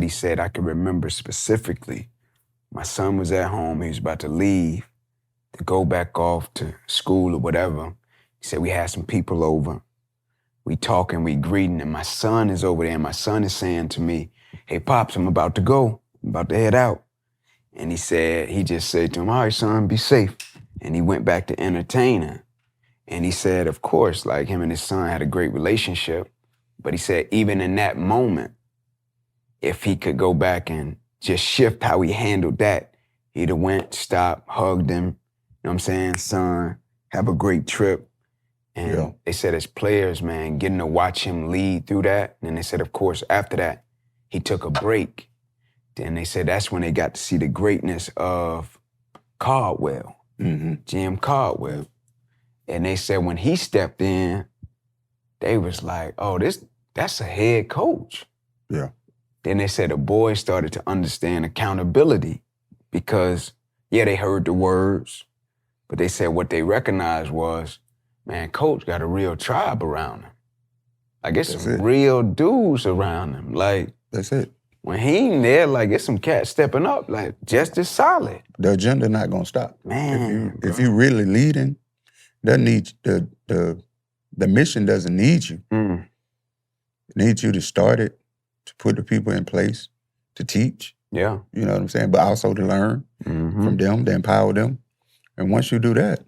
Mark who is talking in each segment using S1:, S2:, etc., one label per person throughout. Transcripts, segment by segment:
S1: he said, I can remember specifically, my son was at home, he was about to leave to go back off to school or whatever. He said, we had some people over. We talking, we greeting, and my son is over there, and my son is saying to me, hey, Pops, I'm about to go. I'm about to head out. And he just said to him, all right, son, be safe. And he went back to entertaining. And he said, of course, like him and his son had a great relationship. But he said, even in that moment, if he could go back and just shift how he handled that, he'd have went, stopped, hugged him. You know what I'm saying? Son, have a great trip. And they said as players, man, getting to watch him lead through that. And they said, of course, after that, he took a break. Then they said that's when they got to see the greatness of Caldwell, Jim Caldwell. And they said when he stepped in, they was like, oh, that's a head coach.
S2: Yeah.
S1: Then they said the boys started to understand accountability because, yeah, they heard the words, but they said what they recognized was, man, coach got a real tribe around him. Like, it's some real dudes around him. Like,
S2: that's it.
S1: When he ain't there, like, it's some cats stepping up, like, just as solid.
S2: The agenda not gonna stop.
S1: Man,
S2: if you really leading, doesn't need the mission doesn't need you. It needs you to start it, to put the people in place, to teach.
S1: Yeah.
S2: You know what I'm saying? But also to learn from them, to empower them. And once you do that,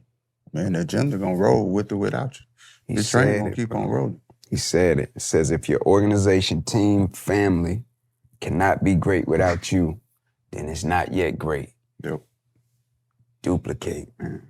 S2: man, the agenda gonna roll with or without you. The train gonna keep on rolling.
S1: He said it. It says if your organization, team, family cannot be great without you, then it's not yet great.
S2: Yep.
S1: Duplicate, man.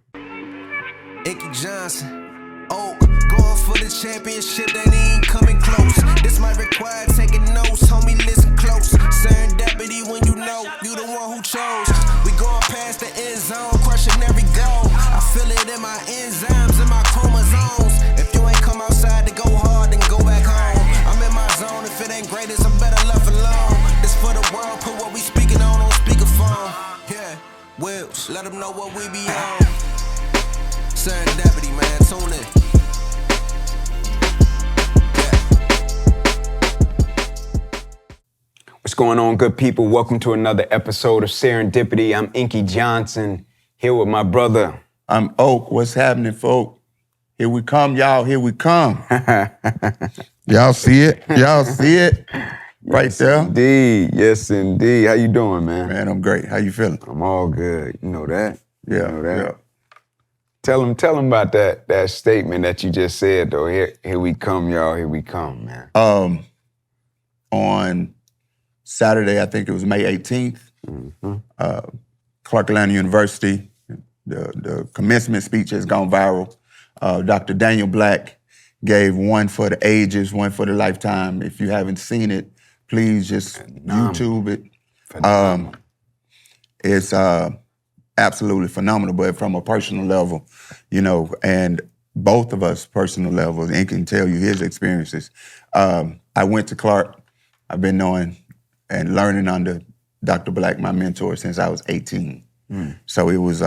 S3: Inky Johnson, Oak, going for the championship, that ain't coming close. This might require taking notes, homie, listen close. Serendipity when you know you the one who chose. We going past the end zone, crushing every goal. I feel it in my enzymes, in my chromosomes. If you ain't come outside to go hard, then go back home. I'm in my zone, if it ain't greatest, I'm better left alone. This for the world, put what we speaking on speakerphone. Yeah, Wills, let them know what we be on. Serendipity, man, tune in.
S1: What's going on, good people? Welcome to another episode of Serendipity. I'm Inky Johnson, here with my brother.
S2: I'm Oak. What's happening, folk? Here we come, y'all. Here we come. Y'all see it? Y'all see it? Right
S1: yes,
S2: there?
S1: Indeed. Yes, indeed. How you doing, man?
S2: Man, I'm great. How you feeling?
S1: I'm all good. You know that?
S2: Yeah,
S1: you know that?
S2: Yeah.
S1: Tell them about that statement that you just said, though. Here we come, y'all. Here we come, man.
S2: On Saturday, I think it was May 18th, Clark Atlanta University, the commencement speech has gone viral. Dr. Daniel Black gave one for the ages, one for the lifetime. If you haven't seen it, please just YouTube it. It's absolutely phenomenal, but from a personal level, you know, and both of us personal levels, and can tell you his experiences. I went to Clark. I've been knowing and learning under Dr. Black, my mentor, since I was 18. So it was,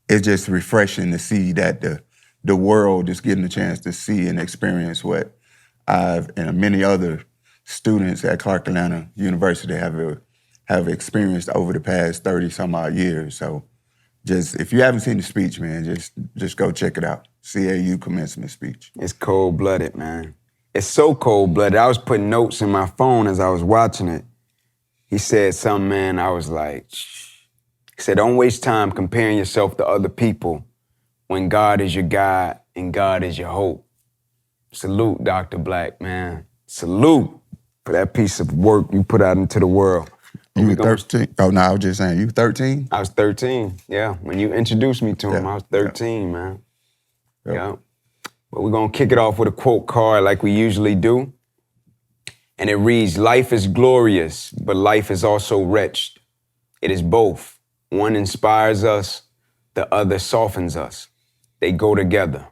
S2: it's just refreshing to see that the world is getting a chance to see and experience what I've and many other students at Clark Atlanta University have experienced over the past 30 some odd years. So just, if you haven't seen the speech, man, just go check it out. CAU commencement speech.
S1: It's cold-blooded, man. It's so cold-blooded. I was putting notes in my phone as I was watching it. He said something, man, I was like, shh. He said, don't waste time comparing yourself to other people when God is your guide and God is your hope. Salute, Dr. Black, man. Salute for that piece of work you put out into the world.
S2: You were 13? Oh, no, I was just saying, you 13?
S1: I was 13, yeah. When you introduced me to him, I was 13, man. Yeah. But we're gonna kick it off with a quote card like we usually do. And it reads, life is glorious, but life is also wretched. It is both. One inspires us, the other softens us. They go together.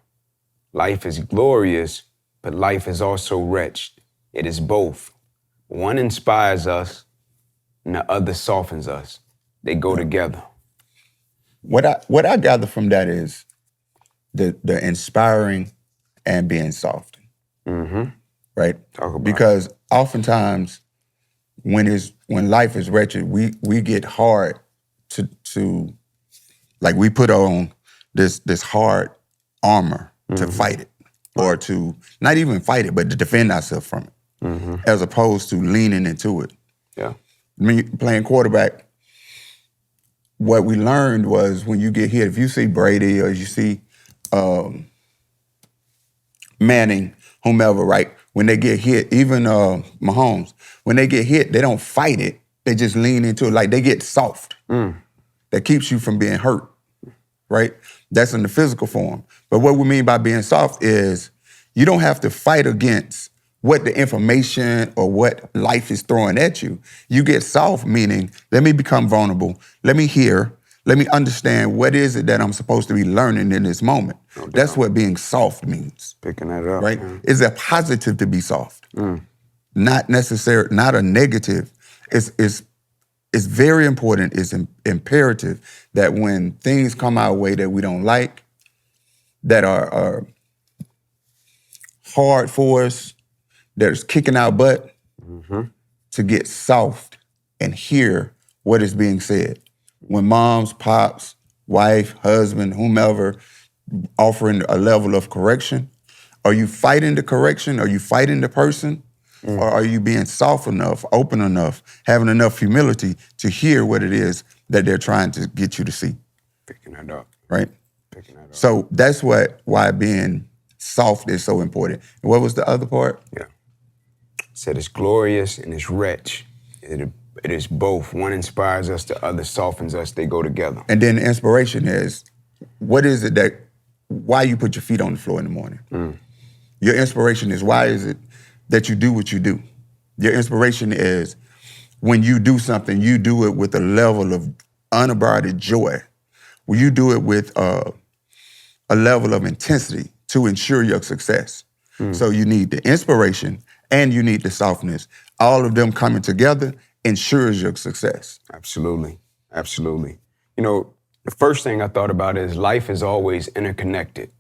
S1: Life is glorious, but life is also wretched. It is both. One inspires us, and the other softens us. They go together.
S2: What I gather from that is the inspiring and being softened. Right?
S1: Talk about
S2: because oftentimes when life is wretched, we get hard to like we put on this hard armor to fight it, or to not even fight it, but to defend ourselves from it, as opposed to leaning into it.
S1: Yeah.
S2: Me playing quarterback, what we learned was when you get hit, if you see Brady or you see Manning, whomever, right? When they get hit, even Mahomes, when they get hit, they don't fight it. They just lean into it. Like they get soft. That keeps you from being hurt, right? That's in the physical form. But what we mean by being soft is you don't have to fight against what the information or what life is throwing at you. You get soft, meaning let me become vulnerable. Let me hear. Let me understand what is it that I'm supposed to be learning in this moment. That's what being soft means.
S1: Picking that up.
S2: Right?
S1: Man.
S2: It's a positive to be soft. Not necessary, not a negative. It's very important, it's imperative that when things come our way that we don't like, that are hard for us, that is kicking our butt, to get soft and hear what is being said. When moms, pops, wife, husband, whomever, offering a level of correction, are you fighting the correction? Are you fighting the person? Or are you being soft enough, open enough, having enough humility to hear what it is that they're trying to get you to see?
S1: Picking that up.
S2: Right?
S1: Picking that up.
S2: So that's why being soft is so important. And what was the other part?
S1: Yeah. Said it's glorious and it's rich. It is both. One inspires us, the other softens us. They go together.
S2: And then the inspiration is, what is it why you put your feet on the floor in the morning? Your inspiration is, why is it that you do what you do? Your inspiration is, when you do something, you do it with a level of unabridged joy. When you do it with a level of intensity to ensure your success. So you need the inspiration and you need the softness. All of them coming together ensures your success.
S1: Absolutely. Absolutely. You know, the first thing I thought about is life is always interconnected.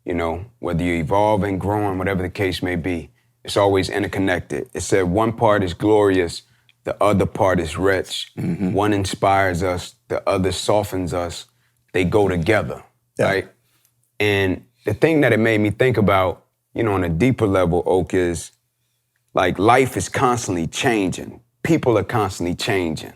S1: You know, whether you're evolving, growing, whatever the case may be, it's always interconnected. It said one part is glorious, the other part is rich. One inspires us, the other softens us. They go together, right? And the thing that it made me think about, you know, on a deeper level, Oak, is like life is constantly changing. People are constantly changing,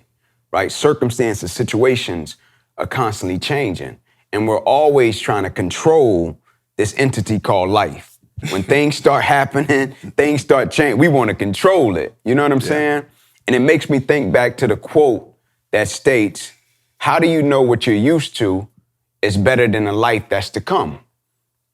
S1: right? Circumstances, situations are constantly changing. And we're always trying to control this entity called life. When things start happening, things start changing, we want to control it. You know what I'm saying? And it makes me think back to the quote that states, how do you know what you're used to is better than the life that's to come?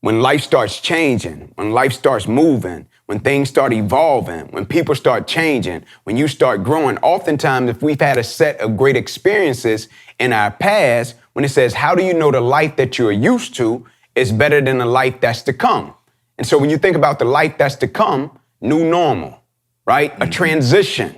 S1: When life starts changing, when life starts moving, when things start evolving, when people start changing, when you start growing, oftentimes if we've had a set of great experiences in our past, when it says, how do you know the life that you're used to is better than the life that's to come? And so when you think about the life that's to come, new normal, right? A transition,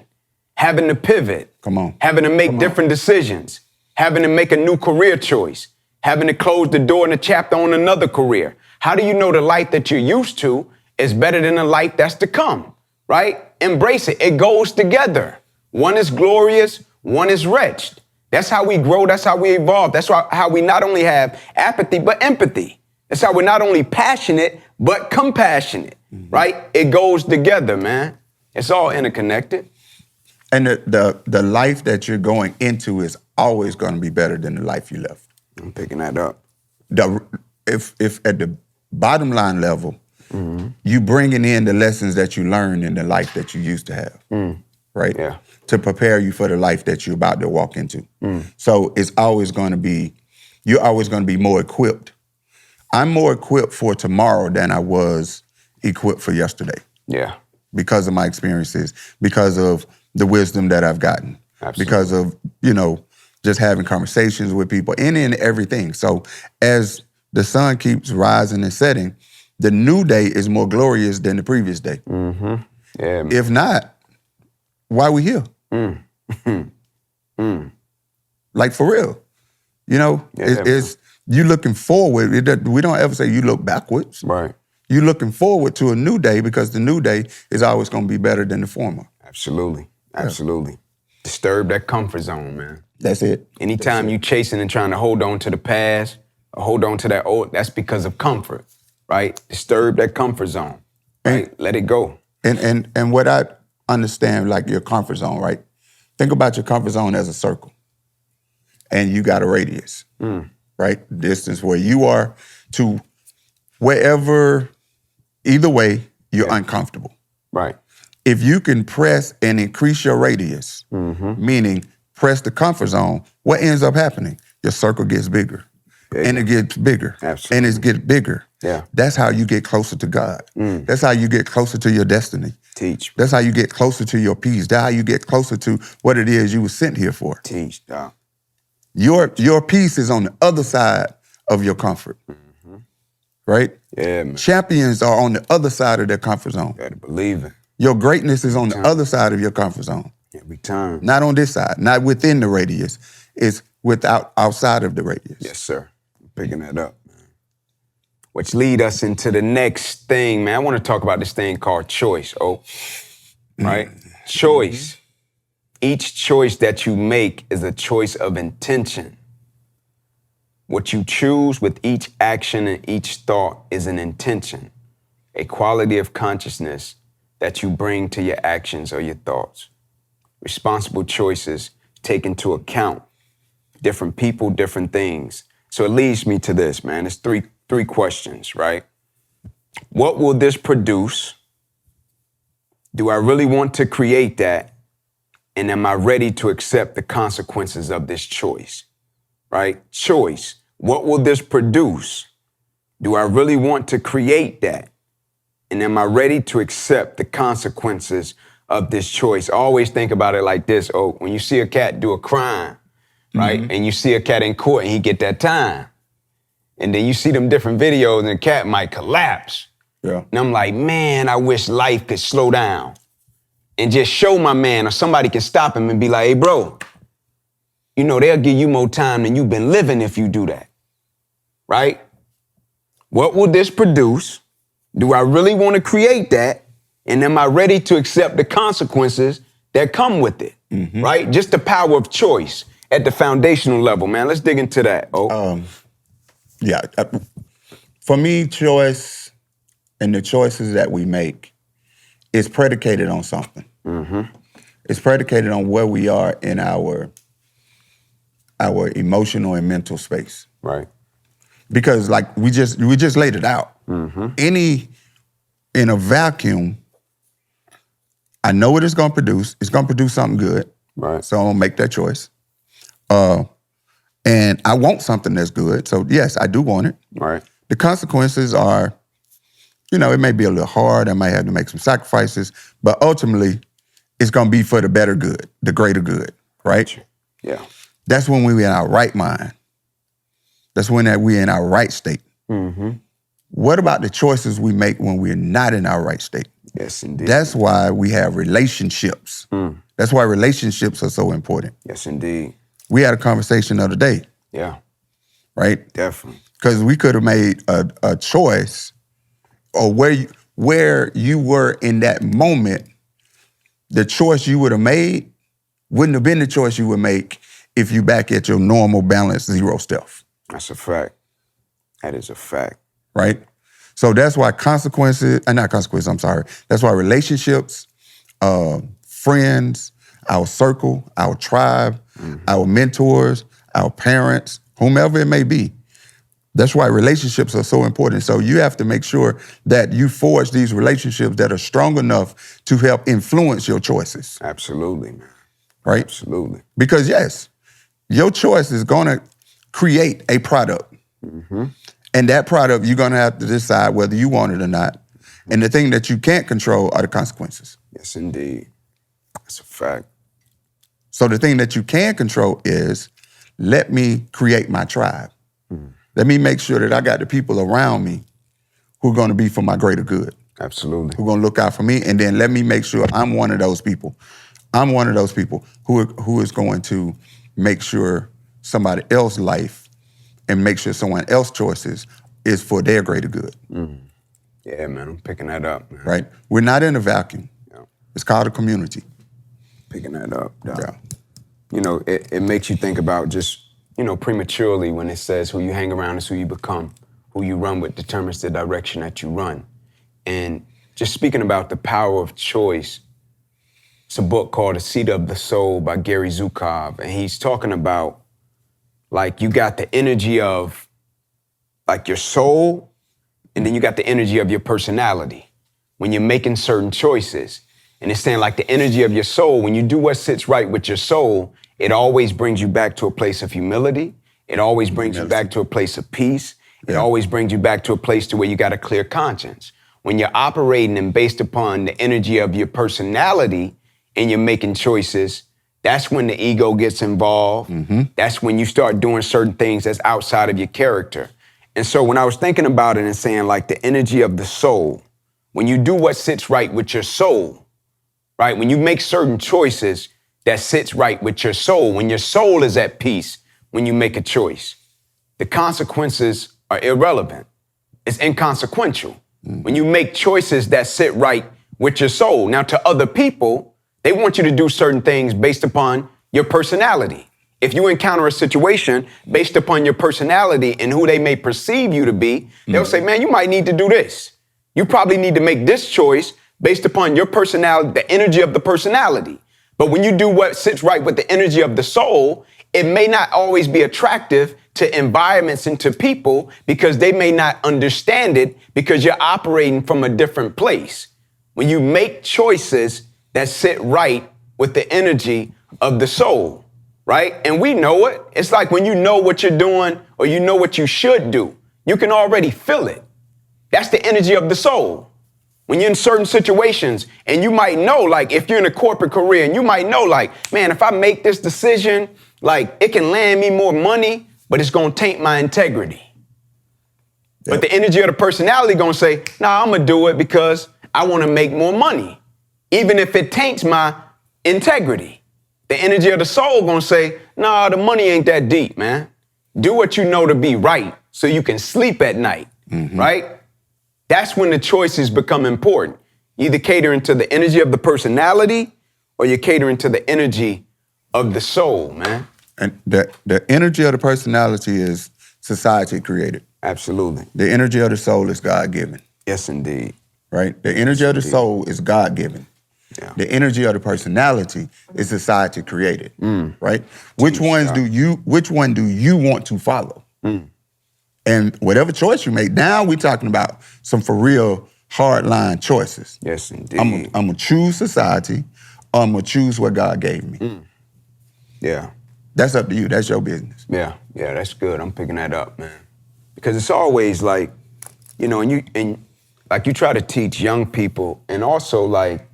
S1: having to pivot, having to make different decisions, having to make a new career choice, having to close the door in a chapter on another career. How do you know the life that you're used to is better than the life that's to come, right? Embrace it. It goes together. One is glorious, one is wretched. That's how we grow. That's how we evolve. That's how we not only have apathy, but empathy. That's how we're not only passionate, but compassionate, right? It goes together, man. It's all interconnected.
S2: And the life that you're going into is always going to be better than the life you left.
S1: I'm picking that up.
S2: If at the bottom line level, you bringing in the lessons that you learned in the life that you used to have, right?
S1: Yeah.
S2: To prepare you for the life that you're about to walk into. So it's always going to be, you're always going to be more equipped. I'm more equipped for tomorrow than I was equipped for yesterday.
S1: Yeah.
S2: Because of my experiences, because of the wisdom that I've gotten, because of, you know, just having conversations with people, any and everything. So as the sun keeps rising and setting, the new day is more glorious than the previous day.
S1: Yeah, man.
S2: If not, why we here? Like, for real. You know, it's you looking forward. We don't ever say you look backwards.
S1: Right.
S2: You're looking forward to a new day because the new day is always going to be better than the former.
S1: Absolutely. Absolutely. Disturb that comfort zone, man.
S2: That's it.
S1: Anytime you chasing and trying to hold on to the past or hold on to that old, that's because of comfort, right? Disturb that comfort zone, right? Let it go.
S2: And what I understand, like your comfort zone, right? Think about your comfort zone as a circle. And you got a radius, right? Distance where you are to wherever, either way, you're uncomfortable.
S1: Right.
S2: If you can press and increase your radius, meaning press the comfort zone, what ends up happening? Your circle gets bigger. And it gets bigger.
S1: Absolutely.
S2: And it gets bigger.
S1: Yeah.
S2: That's how you get closer to God. That's how you get closer to your destiny.
S1: Teach.
S2: That's how you get closer to your peace. That's how you get closer to what it is you were sent here for.
S1: Teach, dog.
S2: Your peace is on the other side of your comfort. Right?
S1: Yeah, man.
S2: Champions are on the other side of their comfort zone.
S1: Gotta believe it.
S2: Your greatness is on the other side of your comfort zone.
S1: Every time.
S2: Not on this side, not within the radius. It's outside of the radius.
S1: Yes, sir. I'm picking that up, man. Which lead us into the next thing, man. I want to talk about this thing called choice, right? Choice. Each choice that you make is a choice of intention. What you choose with each action and each thought is an intention, a quality of consciousness that you bring to your actions or your thoughts. Responsible choices take into account different people, different things. So it leads me to this, man. It's three questions, right? What will this produce? Do I really want to create that? And am I ready to accept the consequences of this choice, right? Choice. What will this produce? Do I really want to create that? And am I ready to accept the consequences of this choice? I always think about it like this, when you see a cat do a crime, right? And you see a cat in court and he get that time. And then you see them different videos and the cat might collapse.
S2: Yeah.
S1: And I'm like, man, I wish life could slow down and just show my man, or somebody can stop him and be like, hey, bro, you know, they'll give you more time than you've been living if you do that, right? What will this produce? Do I really want to create that? And am I ready to accept the consequences that come with it, right? Just the power of choice at the foundational level, man. Let's dig into that,
S2: Yeah. For me, choice and the choices that we make is predicated on something. It's predicated on where we are in our emotional and mental space.
S1: Right.
S2: Because like we just laid it out. In a vacuum, I know what it's gonna produce. It's gonna produce something good.
S1: Right.
S2: So I'm gonna make that choice. And I want something that's good. So yes, I do want it.
S1: Right.
S2: The consequences are, you know, it may be a little hard. I might have to make some sacrifices, but ultimately it's gonna be for the better good, the greater good, right?
S1: Yeah.
S2: That's when we're in our right mind. That's when we're in our right state. What about the choices we make when we're not in our right state?
S1: Yes, indeed.
S2: That's why we have relationships. That's why relationships are so important.
S1: Yes, indeed.
S2: We had a conversation the other day,
S1: Yeah,
S2: right?
S1: definitely.
S2: Because we could have made a choice, or where you were in that moment, the choice you would have made wouldn't have been the choice you would make if you back at your normal balanced zero stuff.
S1: That's a fact. That is a fact.
S2: Right? So that's why that's why relationships, friends, our circle, our tribe, our mentors, our parents, whomever it may be. That's why relationships are so important. So you have to make sure that you forge these relationships that are strong enough to help influence your choices.
S1: Absolutely, man.
S2: Right?
S1: Absolutely.
S2: Because yes, your choice is gonna create a product. And that product, you're gonna have to decide whether you want it or not. And the thing that you can't control are the consequences.
S1: Yes, indeed. That's a fact.
S2: So the thing that you can control is, let me create my tribe. Let me make sure that I got the people around me who are gonna be for my greater good.
S1: Absolutely.
S2: Who are gonna look out for me, and then let me make sure I'm one of those people. I'm one of those people who is going to make sure somebody else's life and make sure someone else's choices is for their greater good.
S1: Yeah, man, I'm picking that up, man.
S2: Right? We're not in a vacuum.
S1: Yeah.
S2: It's called a community.
S1: Picking that up, Doc.
S2: Yeah.
S1: You know, it makes you think about just, you know, prematurely when it says who you hang around is who you become. Who you run with determines the direction that you run. And just speaking about the power of choice, it's a book called The Seat of the Soul by Gary Zukov. And he's talking about, like, you got the energy of, like, your soul, and then you got the energy of your personality when you're making certain choices. And it's saying, like, the energy of your soul, when you do what sits right with your soul, it always brings you back to a place of humility. It always brings you back to a place of peace. It always brings you back to a place to where you got a clear conscience. When you're operating and based upon the energy of your personality and you're making choices, that's when the ego gets involved. That's when you start doing certain things that's outside of your character. And so when I was thinking about it and saying, like, the energy of the soul, when you do what sits right with your soul, right? When you make certain choices that sits right with your soul, when your soul is at peace, when you make a choice, the consequences are irrelevant. It's inconsequential. When you make choices that sit right with your soul. Now, to other people, they want you to do certain things based upon your personality. If you encounter a situation based upon your personality and who they may perceive you to be, they'll say, man, you might need to do this. You probably need to make this choice based upon your personality, the energy of the personality. But when you do what sits right with the energy of the soul, it may not always be attractive to environments and to people because they may not understand it because you're operating from a different place. When you make choices that sit right with the energy of the soul, right? And we know it. It's like when you know what you're doing or you know what you should do, you can already feel it. That's the energy of the soul. When you're in certain situations and you might know, like if you're in a corporate career and you might know, like, man, if I make this decision, like it can land me more money, but it's gonna taint my integrity. But the energy of the personality gonna say, nah, I'm gonna do it because I wanna make more money, even if it taints my integrity. The energy of the soul gonna say, nah, the money ain't that deep, man. Do what you know to be right so you can sleep at night, right? That's when the choices become important. Either catering to the energy of the personality or you're catering to the energy of the soul, man.
S2: And the energy of the personality is society created.
S1: Absolutely.
S2: The energy of the soul is God-given.
S1: Yes, indeed.
S2: Right? The energy of the soul is God-given.
S1: Yeah.
S2: The energy of the personality is society created. Right? Which one do you want to follow? And whatever choice you make, now we're talking about some for real hard-line choices.
S1: Yes, indeed.
S2: I'm gonna choose society, or I'm gonna choose what God gave me.
S1: Yeah.
S2: That's up to you. That's your business.
S1: Yeah, that's good. I'm picking that up, man. Because it's always like, you know, and like you try to teach young people and also like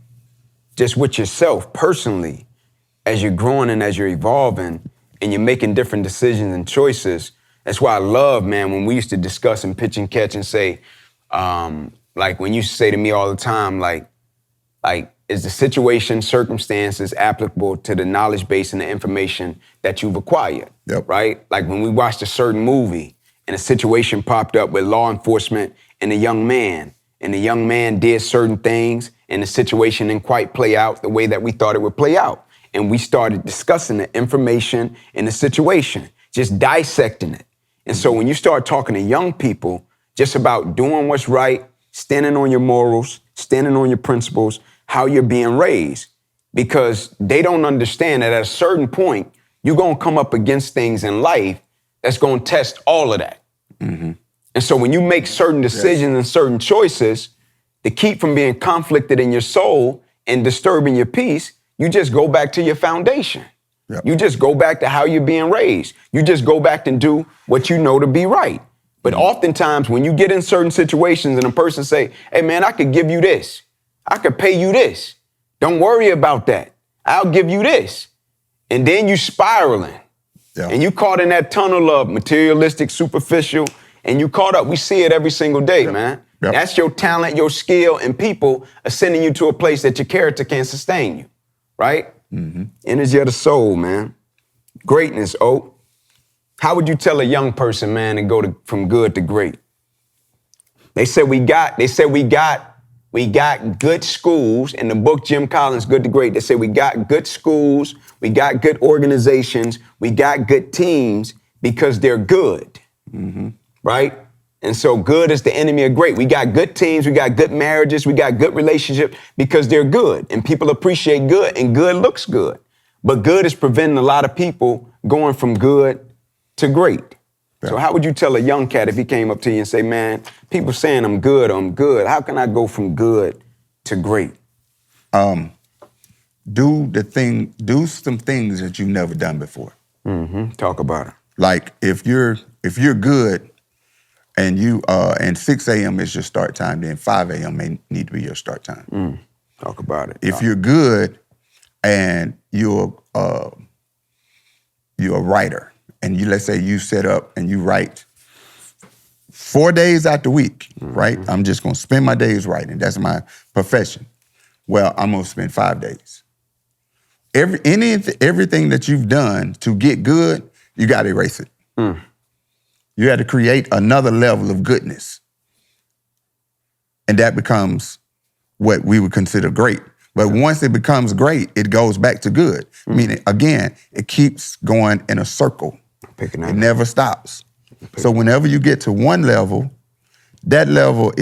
S1: just with yourself personally, as you're growing and as you're evolving and you're making different decisions and choices. That's why I love, man, when we used to discuss and pitch and catch and say, like when you say to me all the time, like, is the situation, circumstances applicable to the knowledge base and the information that you've acquired, right? Like when we watched a certain movie and a situation popped up with law enforcement and a young man did certain things and the situation didn't quite play out the way that we thought it would play out. And we started discussing the information and the situation, just dissecting it. And so when you start talking to young people just about doing what's right, standing on your morals, standing on your principles, how you're being raised, because they don't understand that at a certain point, you're going to come up against things in life that's going to test all of that. And so when you make certain decisions and certain choices to keep from being conflicted in your soul and disturbing your peace, you just go back to your foundation. You just go back to how you're being raised. You just go back and do what you know to be right. But oftentimes when you get in certain situations and a person say, hey man, I could give you this. I could pay you this. Don't worry about that. I'll give you this. And then you spiraling. And you caught in that tunnel of materialistic, superficial, and you caught up. We see it every single day, man. That's your talent, your skill, and people are sending you to a place that your character can't sustain you, right? Energy of the soul, man. Greatness, Oak. How would you tell a young person, man, to go from good to great? They said we got We got good schools. In the book, Jim Collins, Good to Great, they say we got good schools, we got good organizations, we got good teams because they're good, right? And so good is the enemy of great. We got good teams, we got good marriages, we got good relationships because they're good. And people appreciate good, and good looks good. But good is preventing a lot of people going from good to great. Yeah. So how would you tell a young cat if he came up to you and say, man, people saying I'm good, how can I go from good to great?
S2: Do some things that you've never done before.
S1: Talk about it.
S2: Like if you're good and and 6 a.m. is your start time, then 5 a.m. may need to be your start time.
S1: Talk about it.
S2: If you're good and you're a writer, and let's say you set up and you write 4 days out the week, right? I'm just gonna spend my days writing. That's my profession. Well, I'm gonna spend 5 days. Everything that you've done to get good, you gotta erase it. You had to create another level of goodness. And that becomes what we would consider great. But once it becomes great, it goes back to good. Meaning, again, it keeps going in a circle. It never stops. So whenever you get to one level, that level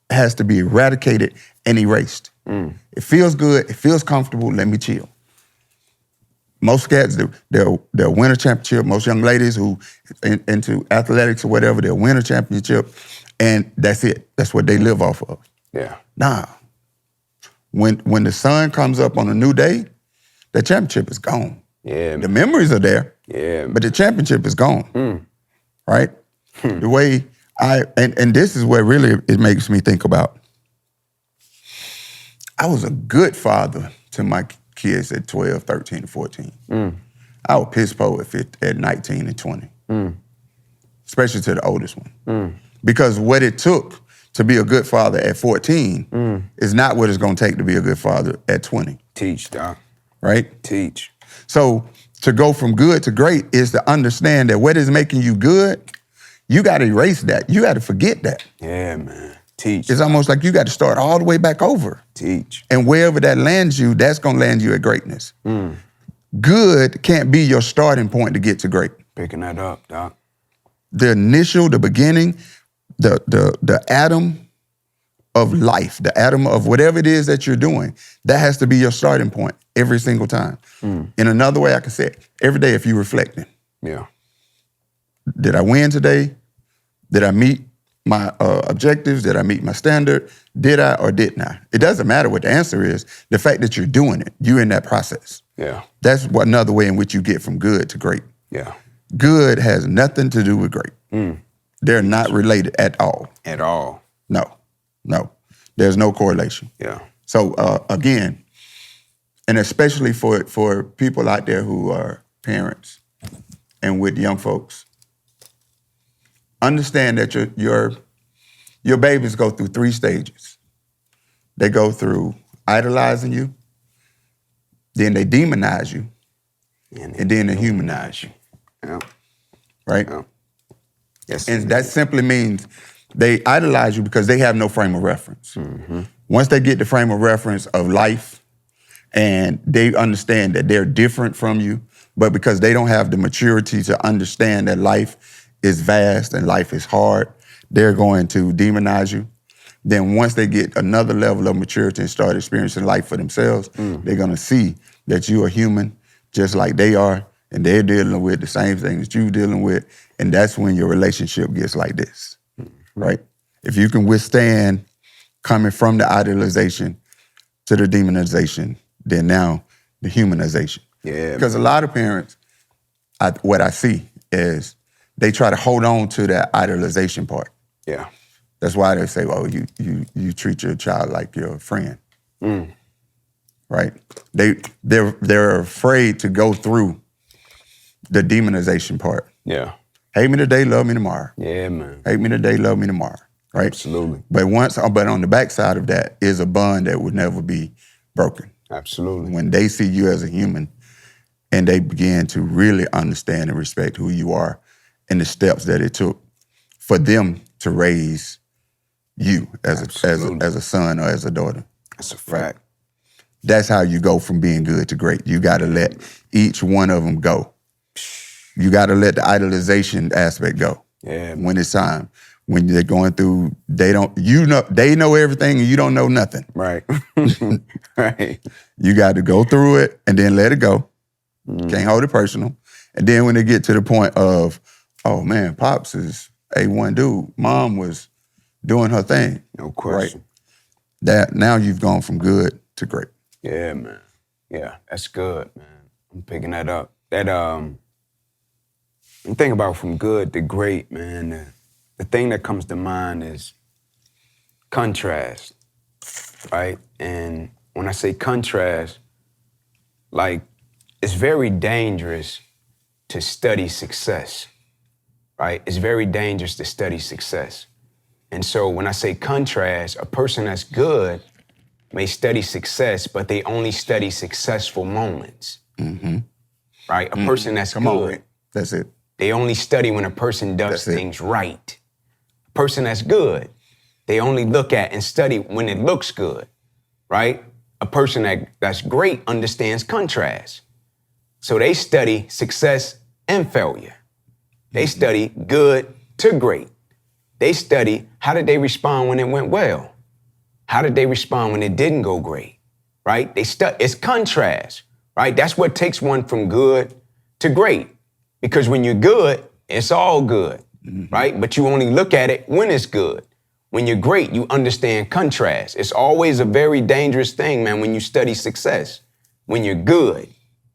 S2: has to be eradicated and erased. It feels good, it feels comfortable, let me chill. Most cats, they'll win a championship. Most young ladies who into athletics or whatever, they'll win a championship, and that's it. That's what they live off of.
S1: Yeah.
S2: Nah. When the sun comes up on a new day, the championship is gone.
S1: Yeah.
S2: The memories are there.
S1: Yeah.
S2: But the championship is gone. Right? The way and this is where really it makes me think about. I was a good father to my kids at 12, 13, and 14. I was piss poor at 19 and 20. Especially to the oldest one. Because what it took to be a good father at 14 is not what it's gonna take to be a good father at 20.
S1: Teach, Doc.
S2: Right?
S1: Teach.
S2: So to go from good to great is to understand that what is making you good, you gotta erase that. You gotta forget that.
S1: Yeah, man. Teach.
S2: It's almost like you got to start all the way back over.
S1: Teach.
S2: And wherever that lands you, that's gonna land you at greatness. Good can't be your starting point to get to great.
S1: Picking that up, Doc.
S2: The beginning, the atom of life, the atom of whatever it is that you're doing, that has to be your starting point every single time. In another way I can say it, every day if you're reflecting.
S1: Yeah.
S2: Did I win today? Did I meet my objectives? Did I meet my standard? Did I or didn't I? It doesn't matter what the answer is. The fact that you're doing it, you're in that process.
S1: Yeah.
S2: That's another way in which you get from good to great.
S1: Yeah.
S2: Good has nothing to do with great. They're not related at all.
S1: At all.
S2: No. There's no correlation.
S1: Yeah.
S2: So again, and especially for people out there who are parents and with young folks, understand that your babies go through 3 stages. They go through idolizing you, then they demonize you, and then they humanize you.
S1: Yeah.
S2: Right?
S1: Yeah. Yes.
S2: And that simply means they idolize you because they have no frame of reference. Once they get the frame of reference of life and they understand that they're different from you, but because they don't have the maturity to understand that life is vast and life is hard, they're going to demonize you. Then once they get another level of maturity and start experiencing life for themselves, they're gonna see that you are human just like they are, and they're dealing with the same thing that you're dealing with, and that's when your relationship gets like this, right? If you can withstand coming from the idolization to the demonization, then now the humanization.
S1: Yeah.
S2: Because a lot of parents, what I see is they try to hold on to that idolization part.
S1: Yeah.
S2: That's why they say, "Oh, you treat your child like your friend," right? They're afraid to go through the demonization part.
S1: Yeah.
S2: Hate me today, love me tomorrow.
S1: Yeah, man.
S2: Hate me today, love me tomorrow. Right?
S1: Absolutely.
S2: But on the backside of that is a bond that would never be broken.
S1: Absolutely.
S2: When they see you as a human, and they begin to really understand and respect who you are and the steps that it took for them to raise you as a son or as a daughter.
S1: That's a fact.
S2: That's how you go from being good to great. You got to let each one of them go. You got to let the idolization aspect go.
S1: Yeah.
S2: When it's time. When they're going through, they know everything and you don't know nothing.
S1: Right. Right.
S2: You got to go through it and then let it go. Can't hold it personal. And then when they get to the point of, oh man, Pops is A1 dude. Mom was doing her thing.
S1: No question.
S2: Right? That now you've gone from good to great.
S1: Yeah, man. Yeah, that's good, man. I'm picking that up. That I'm thinking about from good to great, man. The thing that comes to mind is contrast, right? And when I say contrast, like, it's very dangerous to study success, right? It's very dangerous to study success. And so when I say contrast, a person that's good may study success, but they only study successful moments, right? A person that's good,
S2: That's it.
S1: they only study when a person does things right. A person that's good, they only look at and study when it looks good, right? A person that's great understands contrast. So they study success and failure. They study good to great. They study how did they respond when it went well? How did they respond when it didn't go great, right? It's contrast, right? That's what takes one from good to great. Because when you're good, it's all good, right? But you only look at it when it's good. When you're great, you understand contrast. It's always a very dangerous thing, man, when you study success, when you're good,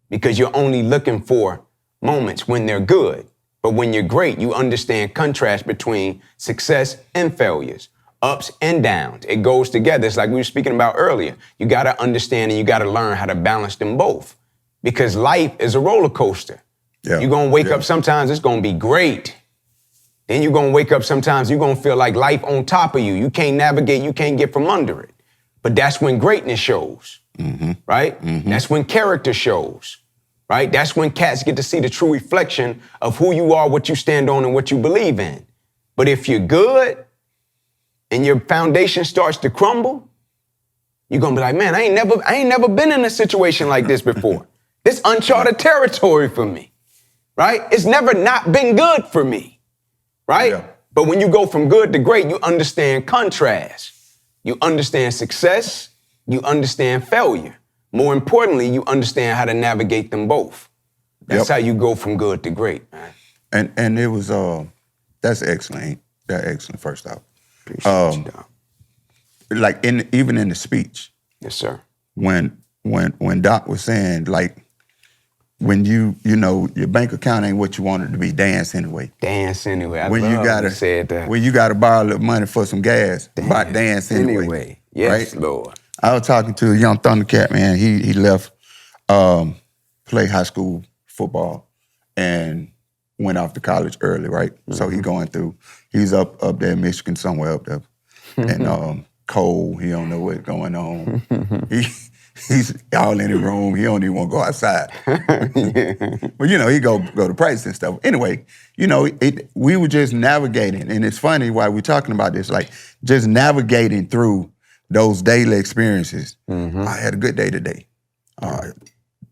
S1: because you're only looking for moments when they're good. But when you're great, you understand contrast between success and failures, ups and downs. It goes together. It's like we were speaking about earlier. You got to understand and you got to learn how to balance them both, because life is a roller coaster.
S2: Yeah.
S1: You're going to wake up sometimes, it's going to be great. Then you're going to wake up sometimes, you're going to feel like life on top of you. You can't navigate, you can't get from under it. But that's when greatness shows, right? That's when character shows, right? That's when cats get to see the true reflection of who you are, what you stand on, and what you believe in. But if you're good and your foundation starts to crumble, you're going to be like, man, I ain't never been in a situation like this before. This uncharted territory for me, right? It's never not been good for me, right?
S2: Yeah.
S1: But when you go from good to great, you understand contrast. You understand success. You understand failure. More importantly, you understand how to navigate them both. That's how you go from good to great, man.
S2: And it was, that's excellent. That's excellent, first off.
S1: Appreciate you, dog.
S2: Like, even in the speech,
S1: Yes, sir.
S2: when Doc was saying, like, when you know, your bank account ain't what you want it to be, dance anyway.
S1: Dance anyway. I
S2: When
S1: love
S2: you gotta,
S1: you said that.
S2: when you gotta borrow a little money for some gas, dance anyway.
S1: Yes,
S2: right?
S1: Lord.
S2: I was talking to a young Thundercat, man. He left, play high school football and went off to college early, right? So he's up there in Michigan, somewhere up there. And cold, he don't know what's going on. He's all in the room, he don't even want to go outside. But you know, he go to practice and stuff. Anyway, you know, we were just navigating, and it's funny why we're talking about this, like just navigating through those daily experiences. I had a good day today.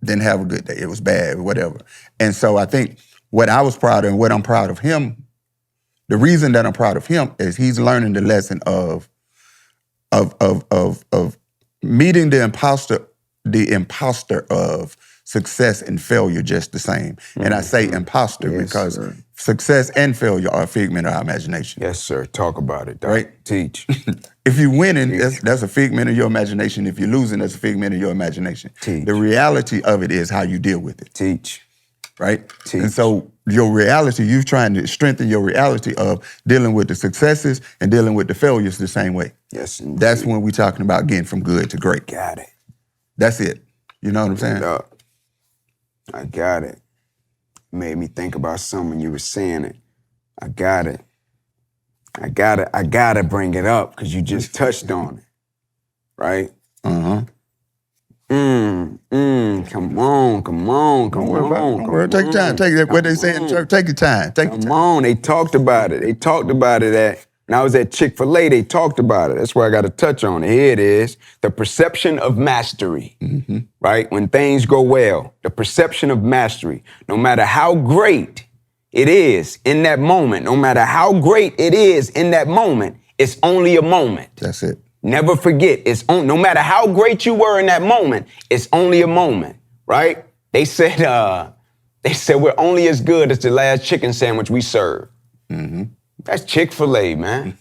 S2: Didn't have a good day. It was bad, whatever. And so I think what I was proud of and what I'm proud of him, the reason that I'm proud of him is he's learning the lesson of meeting the imposter of success and failure just the same. And I say imposter because success and failure are a figment of our imagination.
S1: Yes, sir. Talk about it, Doc.
S2: Right?
S1: Teach.
S2: If you're winning, that's a figment of your imagination. If you're losing, that's a figment of your imagination.
S1: Teach.
S2: The reality of it is how you deal with it.
S1: Teach.
S2: Right?
S1: Teach.
S2: And so your reality, you're trying to strengthen your reality of dealing with the successes and dealing with the failures the same way.
S1: Yes, indeed.
S2: That's when we're talking about getting from good to great.
S1: Got it.
S2: That's it. You know what I'm saying?
S1: I got it. Made me think about something when you were saying it. I got it. I gotta bring it up because you just touched on it. Right? Come on.
S2: Don't worry, take your time. Take what they say in church. Take your time. Take your time.
S1: Come on. They talked about it. When I was at Chick-fil-A, they talked about it. That's why I got to touch on it. Here it is. The perception of mastery, right? When things go well, the perception of mastery. No matter how great it is in that moment, no matter how great it is in that moment, it's only a moment.
S2: That's it.
S1: Never forget, no matter how great you were in that moment, it's only a moment, right? They said we're only as good as the last chicken sandwich we served. That's Chick-fil-A, man.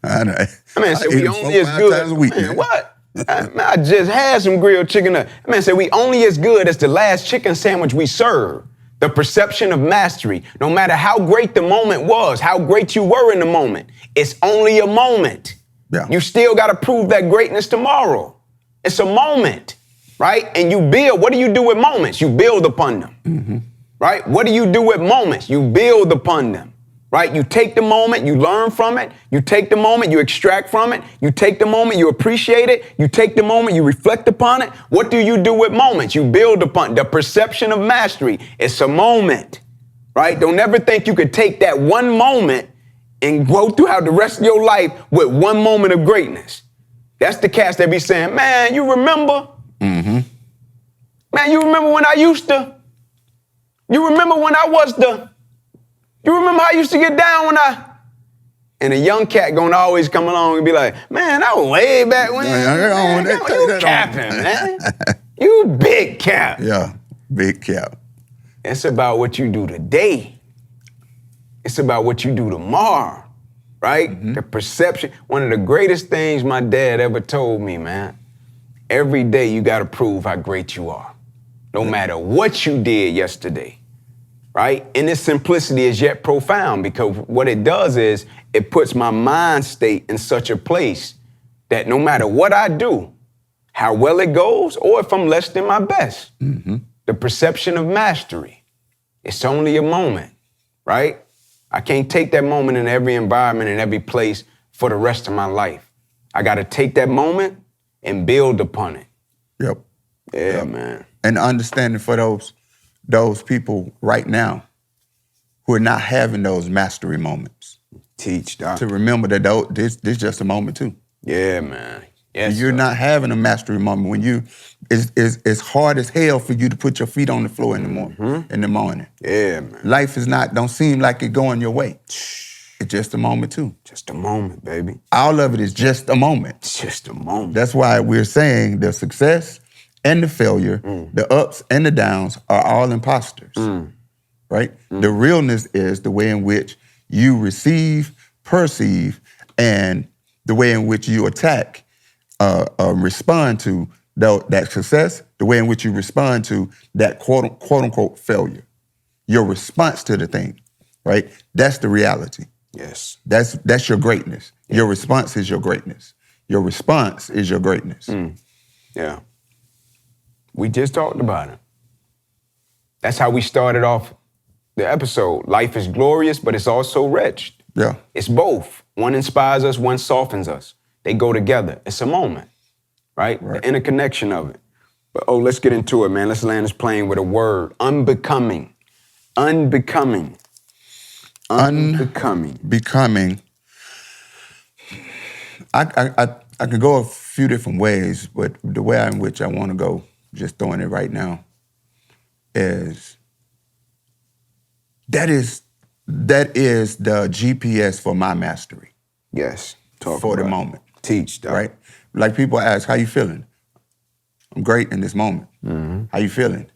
S2: I know.
S1: Man said we only as good.
S2: Times a week,
S1: man, what? I just had some grilled chicken. Man said we only as good as the last chicken sandwich we served. The perception of mastery. No matter how great the moment was, how great you were in the moment, it's only a moment.
S2: Yeah.
S1: You still got to prove that greatness tomorrow. It's a moment, right? And you build. What do you do with moments? You build upon them, right? What do you do with moments? You build upon them. Right? You take the moment, you learn from it. You take the moment, you extract from it. You take the moment, you appreciate it. You take the moment, you reflect upon it. What do you do with moments? You build upon the perception of mastery. It's a moment, right? Don't ever think you could take that one moment and go throughout the rest of your life with one moment of greatness. That's the cats that be saying, man, you remember? Man, you remember when I used to? You remember when I was the? You remember how I used to get down when and a young cat gonna always come along and be like, man, that was way back when. You capping, man. You big cap.
S2: Yeah, big cap.
S1: It's about what you do today. It's about what you do tomorrow, right? The perception. One of the greatest things my dad ever told me, man, every day you gotta prove how great you are, no matter what you did yesterday. Right? And its simplicity is yet profound because what it does is it puts my mind state in such a place that no matter what I do, how well it goes, or if I'm less than my best, the perception of mastery, it's only a moment, right? I can't take that moment in every environment, in every place for the rest of my life. I got to take that moment and build upon it.
S2: Yep.
S1: Yeah, man.
S2: And understanding for those people right now who are not having those mastery moments.
S1: Teach, Doc.
S2: To remember that this just a moment too.
S1: Yeah, man. Yes,
S2: you're not having a mastery moment when it's hard as hell for you to put your feet on the floor in the morning.
S1: Yeah, man.
S2: Life don't seem like it going your way. It's just a moment too.
S1: Just a moment, baby.
S2: All of it is just a moment.
S1: It's just a moment.
S2: That's why we're saying the success and the failure, the ups and the downs are all imposters, right? The realness is the way in which you receive, perceive, and the way in which you attack, respond to that success, the way in which you respond to that quote unquote failure. Your response to the thing, right? That's the reality.
S1: Yes.
S2: That's your greatness. Yeah. Your response is your greatness. Your response is your greatness.
S1: Yeah. We just talked about it. That's how we started off the episode. Life is glorious, but it's also wretched.
S2: Yeah.
S1: It's both. One inspires us, one softens us. They go together. It's a moment, right? The interconnection of it. But let's get into it, man. Let's land this plane with a word. Unbecoming. Unbecoming. Unbecoming.
S2: Becoming. I could go a few different ways, but the way in which I want to go, just throwing it right now, is that is the GPS for my mastery.
S1: Yes.
S2: Talk for the moment.
S1: Teach, Doc.
S2: Right? Like people ask, how you feeling? I'm great in this moment. How you feeling?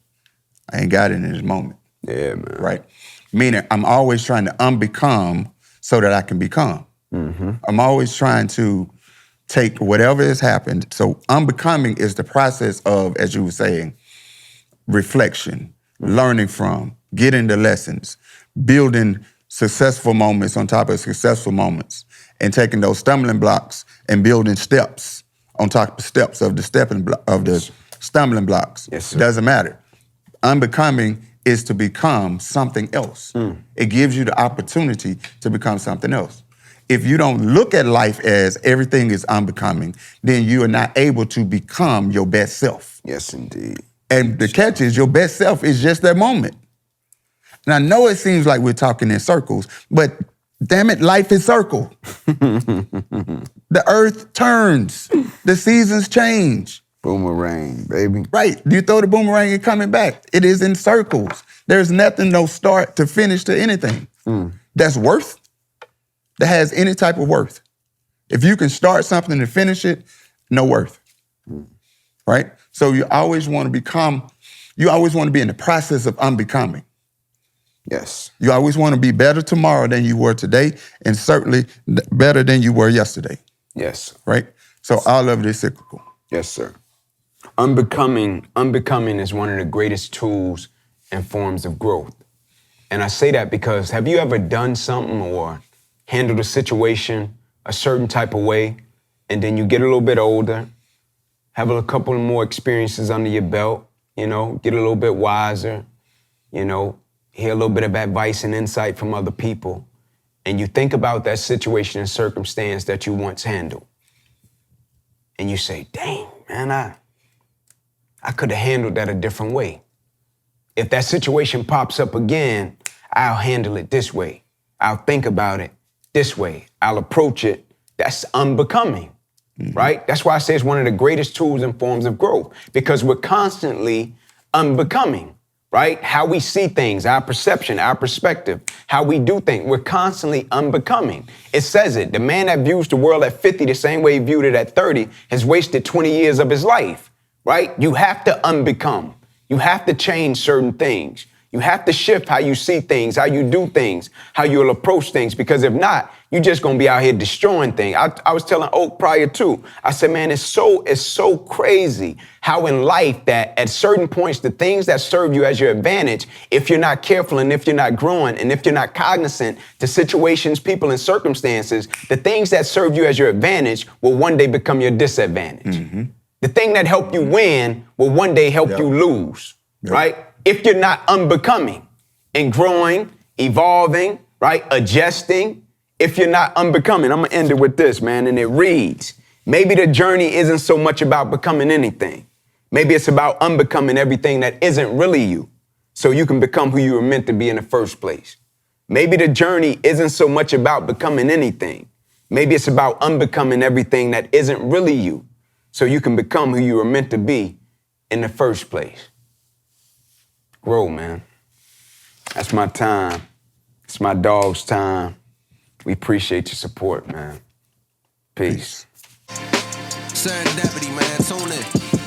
S2: I ain't got it in this moment.
S1: Yeah, man.
S2: Right? Meaning I'm always trying to unbecome so that I can become. I'm always trying to take whatever has happened. So unbecoming is the process of, as you were saying, reflection, learning from, getting the lessons, building successful moments on top of successful moments, and taking those stumbling blocks and building steps on top of steps of the stumbling blocks.
S1: Yes, sir.
S2: Doesn't matter. Unbecoming is to become something else. It gives you the opportunity to become something else. If you don't look at life as everything is unbecoming, then you are not able to become your best self.
S1: Yes, indeed.
S2: And the catch is your best self is just that moment. And I know it seems like we're talking in circles, but Damn it, life is circle. The earth turns. The seasons change.
S1: Boomerang, baby.
S2: Right. You throw the boomerang and coming back. It is in circles. There's nothing, no start to finish to anything. That's worth, that has any type of worth. If you can start something and finish it, no worth. Right? So you always want to be in the process of unbecoming.
S1: Yes.
S2: You always want to be better tomorrow than you were today, and certainly better than you were yesterday.
S1: Yes.
S2: Right? So all of it is cyclical.
S1: Yes, sir. Unbecoming is one of the greatest tools and forms of growth. And I say that because have you ever done something or handled a situation a certain type of way, and then you get a little bit older, have a couple of more experiences under your belt, get a little bit wiser, hear a little bit of advice and insight from other people, and you think about that situation and circumstance that you once handled. And you say, dang, man, I could have handled that a different way. If that situation pops up again, I'll handle it this way. I'll think about it this way. I'll approach it. That's unbecoming, right? That's why I say it's one of the greatest tools and forms of growth, because we're constantly unbecoming, right? How we see things, our perception, our perspective, how we do things, we're constantly unbecoming. It says it. The man that views the world at 50 the same way he viewed it at 30 has wasted 20 years of his life, right? You have to unbecome. You have to change certain things. You have to shift how you see things, how you do things, how you'll approach things, because if not, you're just gonna be out here destroying things. I was telling Oak prior to, I said, man, it's so crazy how in life that at certain points, the things that serve you as your advantage, if you're not careful and if you're not growing and if you're not cognizant to situations, people, and circumstances, the things that serve you as your advantage will one day become your disadvantage. The thing that helped you win will one day help you lose, right? If you're not unbecoming and growing, evolving, right, adjusting, if you're not unbecoming, I'm gonna end it with this, man, and it reads, maybe the journey isn't so much about becoming anything. Maybe it's about unbecoming everything that isn't really you, so you can become who you were meant to be in the first place. Maybe the journey isn't so much about becoming anything. Maybe it's about unbecoming everything that isn't really you, so you can become who you were meant to be in the first place. Grow, man. That's my time. It's my dog's time. We appreciate your support, man. Peace.
S3: Serendipity, man. Tune in.